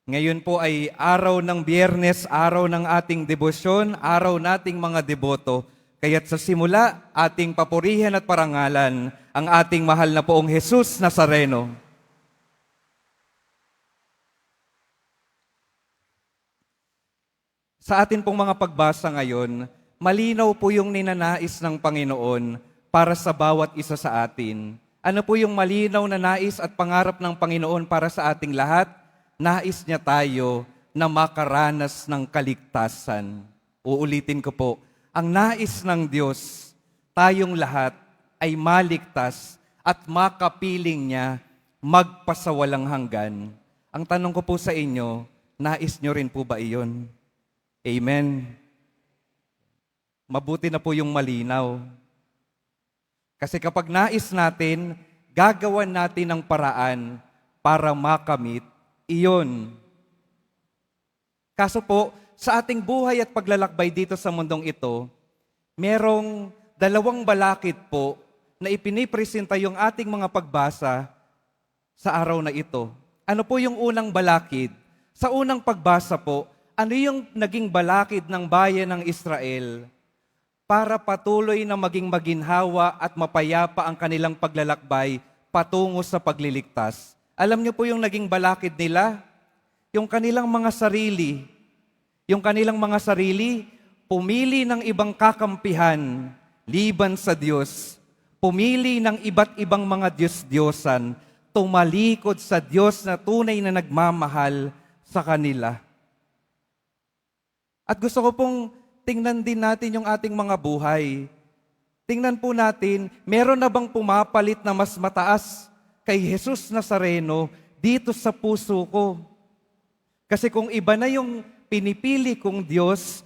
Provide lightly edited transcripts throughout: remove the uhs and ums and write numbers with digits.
Ngayon po ay araw ng Biyernes, araw ng ating debosyon, araw nating mga deboto. Kaya't sa simula, ating papurihan at parangalan ang ating mahal na poong Jesus Nazareno. Sa atin pong mga pagbasa ngayon, malinaw po yung ninanais ng Panginoon para sa bawat isa sa atin. Ano po yung malinaw na nais at pangarap ng Panginoon para sa ating lahat? Nais niya tayo na makaranas ng kaligtasan. Uulitin ko po, ang nais ng Diyos, tayong lahat ay maligtas at makapiling niya magpasawalang hanggan. Ang tanong ko po sa inyo, nais niyo rin po ba iyon? Amen. Mabuti na po yung malinaw. Kasi kapag nais natin, gagawan natin ang paraan para makamit iyon. Kaso po, sa ating buhay at paglalakbay dito sa mundong ito, merong dalawang balakid po na ipinipresenta yung ating mga pagbasa sa araw na ito. Ano po yung unang balakid? Sa unang pagbasa po, ano yung naging balakid ng bayan ng Israel para patuloy na maging maginhawa at mapayapa ang kanilang paglalakbay patungo sa pagliligtas? Alam niyo po yung naging balakid nila? Yung kanilang mga sarili. Yung kanilang mga sarili, pumili ng ibang kakampihan, liban sa Diyos. Pumili ng iba't ibang mga Diyos-Diyosan, tumalikod sa Diyos na tunay na nagmamahal sa kanila. At gusto ko pong tingnan din natin yung ating mga buhay. Tingnan po natin, meron na bang pumapalit na mas mataas kay Jesus Nazareno dito sa puso ko? Kasi kung iba na yung pinipili kong Diyos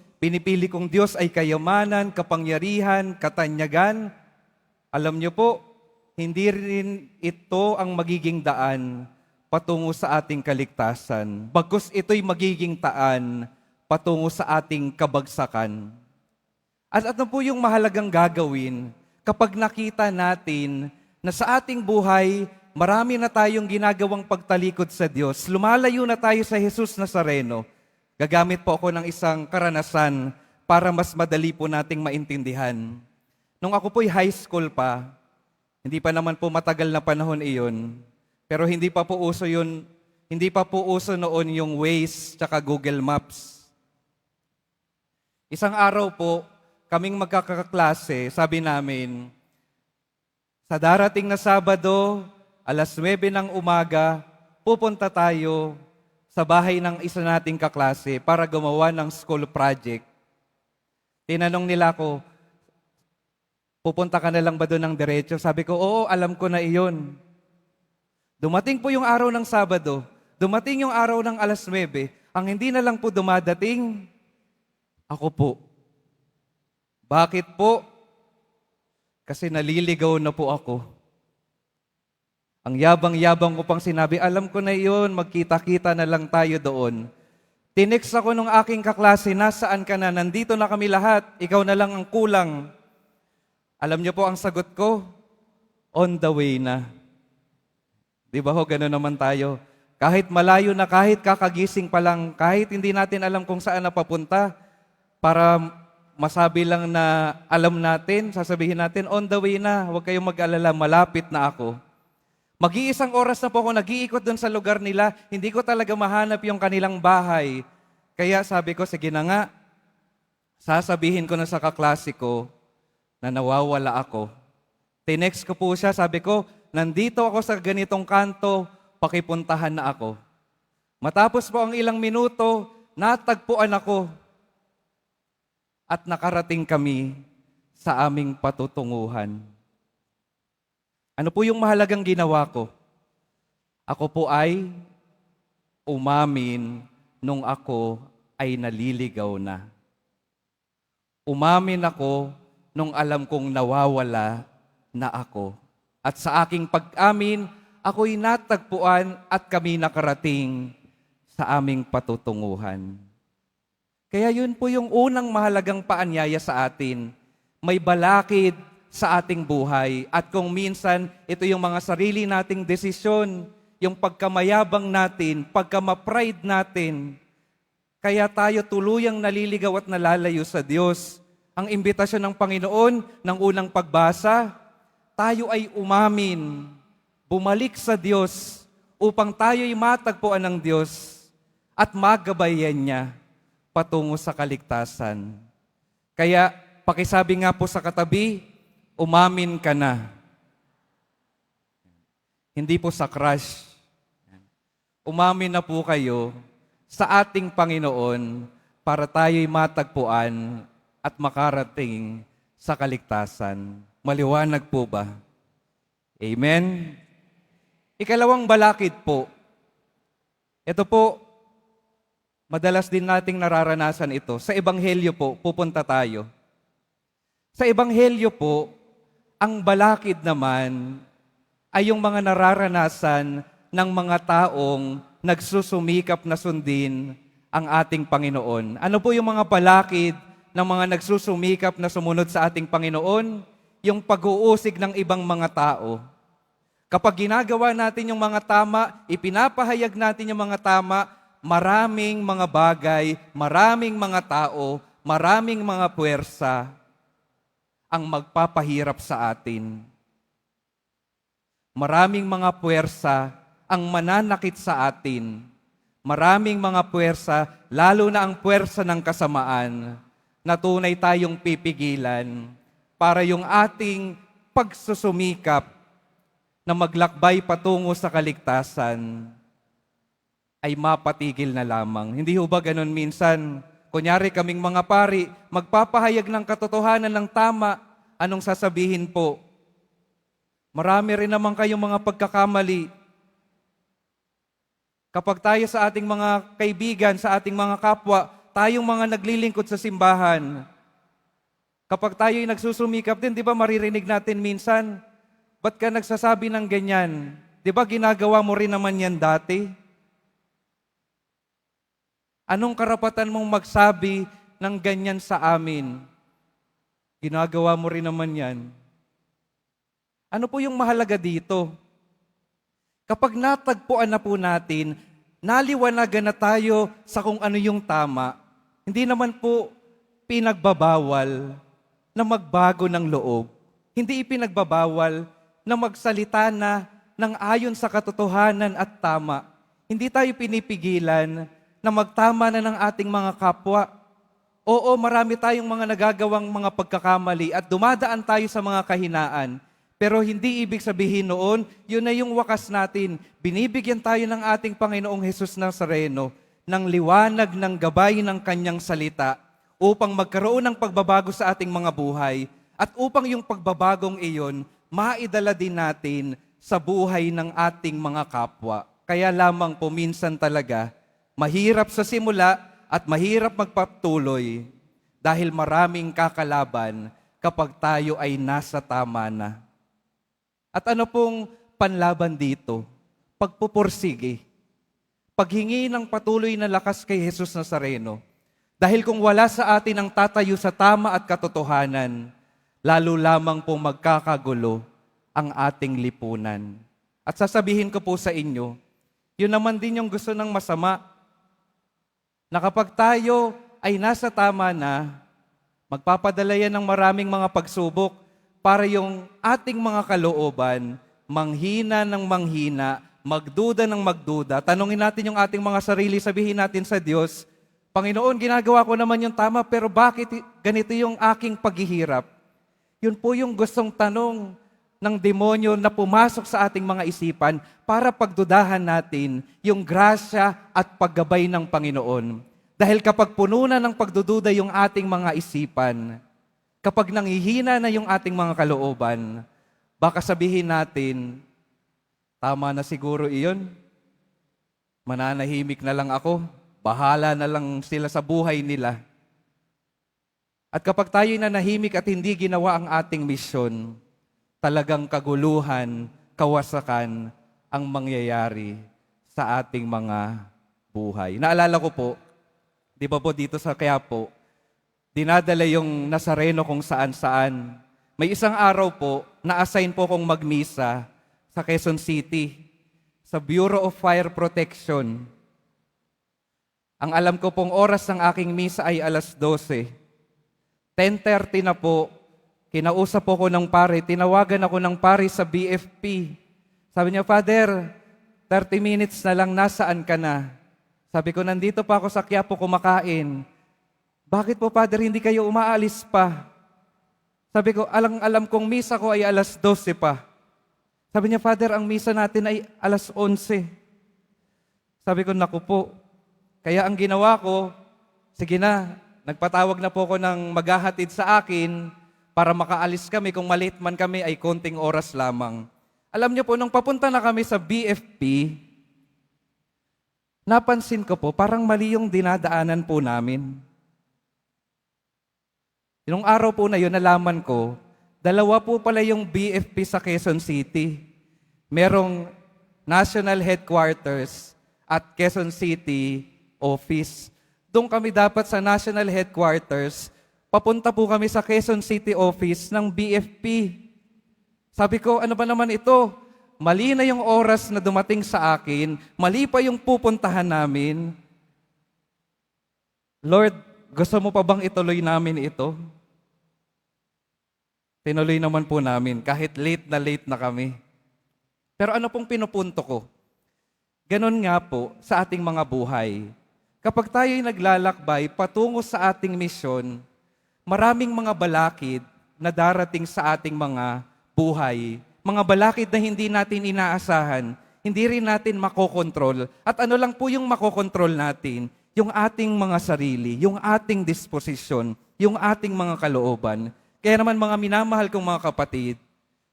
ay kayamanan, kapangyarihan, katanyagan, alam niyo po, hindi rin ito ang magiging daan patungo sa ating kaligtasan. Bagkus ito'y magiging daan patungo sa ating kabagsakan. At ano po yung mahalagang gagawin kapag nakita natin na sa ating buhay, marami na tayong ginagawang pagtalikod sa Diyos. Lumalayo na tayo sa Jesus Nazareno. Gagamit po ako ng isang karanasan para mas madali po nating maintindihan. Nung ako po'y high school pa, hindi pa naman po matagal na panahon iyon, pero hindi pa po uso noon yung Waze tsaka Google Maps. Isang araw po, kaming magkakaklase, sabi namin, sa darating na Sabado, alas 9 ng umaga, pupunta tayo sa bahay ng isa nating kaklase para gumawa ng school project. Tinanong nila ako, pupunta ka na lang ba doon ng diretso? Sabi ko, oo, alam ko na iyon. Dumating po yung araw ng Sabado, dumating yung araw ng alas 9, ang hindi na lang po dumadating, ako po. Bakit po? Kasi naliligaw na po ako. Ang yabang-yabang ko pang sinabi, alam ko na iyon, magkita-kita na lang tayo doon. Tinext ako nung aking kaklase, nasaan ka na? Nandito na kami lahat, ikaw na lang ang kulang. Alam niyo po ang sagot ko? On the way na. Di ba ho, gano'n naman tayo. Kahit malayo na, kahit kakagising pa lang, kahit hindi natin alam kung saan na papunta, para masabi lang na alam natin, sasabihin natin, on the way na, huwag kayong mag-alala, malapit na ako. Mag-iisang oras na po ako nag-iikot doon sa lugar nila, hindi ko talaga mahanap yung kanilang bahay. Kaya sabi ko, sige na nga, sasabihin ko na sa kaklase ko na nawawala ako. Tinext ko po siya, sabi ko, nandito ako sa ganitong kanto, pakipuntahan na ako. Matapos po ang ilang minuto, natagpuan ako. At nakarating kami sa aming patutunguhan. Ano po yung mahalagang ginawa ko? Ako po ay umamin nung ako ay naliligaw na. Umamin ako nung alam kong nawawala na ako. At sa aking pag-amin, ako'y natagpuan at kami nakarating sa aming patutunguhan. Kaya yun po yung unang mahalagang paanyaya sa atin. May balakid sa ating buhay. At kung minsan, ito yung mga sarili nating desisyon, yung pagkamayabang natin, pagkama-pride natin, kaya tayo tuluyang naliligaw at nalalayo sa Diyos. Ang imbitasyon ng Panginoon ng unang pagbasa, tayo ay umamin, bumalik sa Diyos upang tayo'y matagpuan ng Diyos at magabayan niya patungo sa kaligtasan. Kaya pakisabi nga po sa katabi, umamin ka na. Hindi po sa crush. Umamin na po kayo sa ating Panginoon para tayo'y matagpuan at makarating sa kaligtasan. Maliwanag po ba? Amen? Ikalawang balakid po. Ito po, madalas din nating nararanasan ito. Sa Ebanghelyo po, pupunta tayo. Sa Ebanghelyo po, ang balakid naman ay yung mga nararanasan ng mga taong nagsusumikap na sundin ang ating Panginoon. Ano po yung mga balakid ng mga nagsusumikap na sumunod sa ating Panginoon? Yung pag-uusig ng ibang mga tao. Kapag ginagawa natin yung mga tama, ipinapahayag natin yung mga tama, maraming mga bagay, maraming mga tao, maraming mga puwersa ang magpapahirap sa atin. Maraming mga puwersa ang mananakit sa atin. Maraming mga puwersa, lalo na ang puwersa ng kasamaan, na tunay tayong pipigilan para yung ating pagsusumikap na maglakbay patungo sa kaligtasan ay mapatigil na lamang. Hindi ho ba ganun minsan? Kunyari kaming mga pari, magpapahayag ng katotohanan ng tama, anong sasabihin po? Marami rin naman kayong mga pagkakamali. Kapag tayo sa ating mga kaibigan, sa ating mga kapwa, tayong mga naglilingkod sa simbahan, kapag tayo'y nagsusumikap din, di ba maririnig natin minsan, ba't ka nagsasabi ng ganyan? Di ba ginagawa mo rin naman yan dati? Anong karapatan mong magsabi ng ganyan sa amin? Ginagawa mo rin naman yan. Ano po yung mahalaga dito? Kapag natagpuan na po natin, naliwanagan na tayo sa kung ano yung tama, hindi naman po pinagbabawal na magbago ng loob. Hindi ipinagbabawal na magsalita na ng ayon sa katotohanan at tama. Hindi tayo pinipigilan na magtama na ng ating mga kapwa. Oo, marami tayong mga nagagawang mga pagkakamali at dumadaan tayo sa mga kahinaan. Pero hindi ibig sabihin noon, yun na yung wakas natin. Binibigyan tayo ng ating Panginoong Hesus Nazareno ng liwanag ng gabay ng kanyang salita upang magkaroon ng pagbabago sa ating mga buhay at upang yung pagbabagong iyon, maidala din natin sa buhay ng ating mga kapwa. Kaya lamang po minsan talaga, mahirap sa simula at mahirap magpatuloy dahil maraming kakalaban kapag tayo ay nasa tama na. At ano pong panlaban dito? Pagpupursige. Paghingi ng patuloy na lakas kay Jesus Nazareno. Dahil kung wala sa atin ang tatayo sa tama at katotohanan, lalo lamang pong magkakagulo ang ating lipunan. At sasabihin ko po sa inyo, yun naman din yung gusto ng masama, na kapag tayo ay nasa tama na, magpapadala yan ng maraming mga pagsubok, para yung ating mga kalooban, manghina ng manghina, magduda ng magduda. Tanungin natin yung ating mga sarili, sabihin natin sa Diyos, Panginoon, ginagawa ko naman yung tama, pero bakit ganito yung aking paghihirap? Yun po yung gustong tanong ng demonyo na pumasok sa ating mga isipan para pagdudahan natin yung grasya at paggabay ng Panginoon. Dahil kapag puno na ng pagdududa yung ating mga isipan, kapag nanghihina na yung ating mga kalooban, baka sabihin natin, tama na siguro iyon. Mananahimik na lang ako. Bahala na lang sila sa buhay nila. At kapag tayo'y nanahimik at hindi ginawa ang ating misyon, talagang kaguluhan, kawasakan ang mangyayari sa ating mga buhay. Naalala ko po, di ba po dito sa Quiapo, dinadala yung Nazareno kung saan-saan. May isang araw po, na-assign po kong magmisa sa Quezon City. sa Bureau of Fire Protection. Ang alam ko pong oras ng aking misa ay alas 12. 10:30 na po, kinausap po ko ng pare, tinawagan ako ng pare sa BFP. Sabi niya, Father, 30 minutes na lang, nasaan ka na? Sabi ko, nandito pa ako sa Quiapo kumakain. Bakit po, Father, hindi kayo umaalis pa? Sabi ko, alam kong misa ko ay alas 12 pa. Sabi niya, Father, ang misa natin ay alas 11. Sabi ko, naku po. Kaya ang ginawa ko, sige na, nagpatawag na po ako ng maghahatid sa akin para makaalis kami. Kung maliit man kami ay konting oras lamang. Alam niyo po, nung papunta na kami sa BFP, napansin ko po, parang mali yung dinadaanan po namin. Yung araw po na yun, nalaman ko, dalawa po pala yung BFP sa Quezon City. Merong National Headquarters at Quezon City Office. Doon kami dapat sa National Headquarters, papunta po kami sa Quezon City Office ng BFP. Sabi ko, ano ba naman ito? Mali na yung oras na dumating sa akin, mali pa yung pupuntahan namin. Lord, gusto mo pa bang ituloy namin ito? Tinuloy naman po namin, kahit late na kami. Pero ano pong pinupunto ko? Ganon nga po sa ating mga buhay. Kapag tayo'y naglalakbay patungo sa ating misyon, maraming mga balakid na darating sa ating mga buhay. Mga balakid na hindi natin inaasahan, hindi rin natin makokontrol. At ano lang po yung makokontrol natin? Yung ating mga sarili, yung ating disposisyon, yung ating mga kalooban. Kaya naman mga minamahal kong mga kapatid,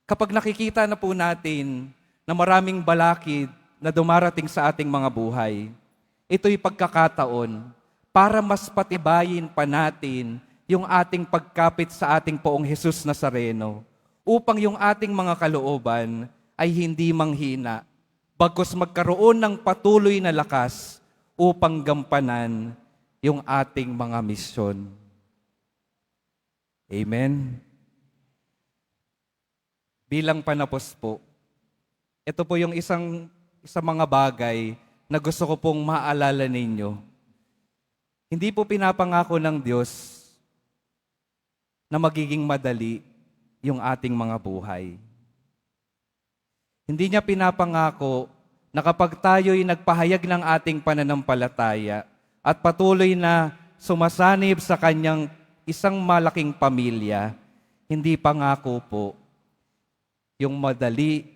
kapag nakikita na po natin na maraming balakid na dumarating sa ating mga buhay, ito'y pagkakataon para mas patibayin pa natin yung ating pagkapit sa ating Poong Jesus Nazareno upang yung ating mga kalooban ay hindi manghina, bagkus magkaroon ng patuloy na lakas upang gampanan yung ating mga misyon. Amen. Bilang panapos po, ito po yung isang mga bagay na gusto ko pong maalala ninyo. Hindi po pinapangako ng Diyos na magiging madali yung ating mga buhay. Hindi niya pinapangako na kapag tayo'y nagpahayag ng ating pananampalataya at patuloy na sumasanib sa kanyang isang malaking pamilya, hindi pangako po yung madali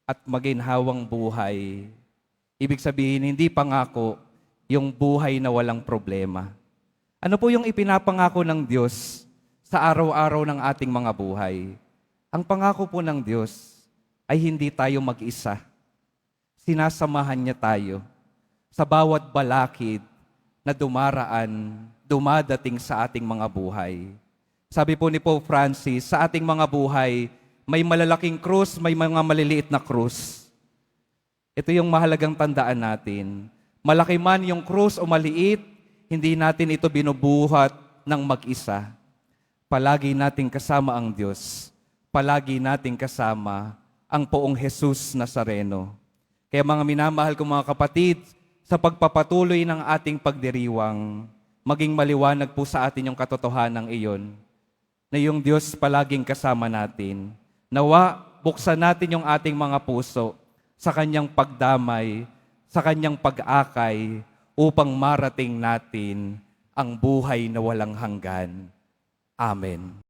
at maginhawang buhay. Ibig sabihin, hindi pangako yung buhay na walang problema. Ano po yung ipinapangako ng Diyos sa araw-araw ng ating mga buhay? Ang pangako po ng Diyos ay hindi tayo mag-isa. Sinasamahan niya tayo sa bawat balakid na dumadating sa ating mga buhay. Sabi po ni Pope Francis, sa ating mga buhay, may malalaking krus, may mga maliliit na krus. Ito yung mahalagang tandaan natin. Malaki man yung krus o maliit, hindi natin ito binubuhat ng mag-isa. Palagi nating kasama ang Diyos. Palagi nating kasama ang Poong Jesus Nazareno. Kaya mga minamahal kong mga kapatid, sa pagpapatuloy ng ating pagdiriwang, maging maliwanag po sa atin yung katotohanan iyon, na yung Diyos palaging kasama natin. Nawa, buksan natin yung ating mga puso sa Kanyang pagdamay, sa Kanyang pag-akay, upang marating natin ang buhay na walang hanggan. Amen.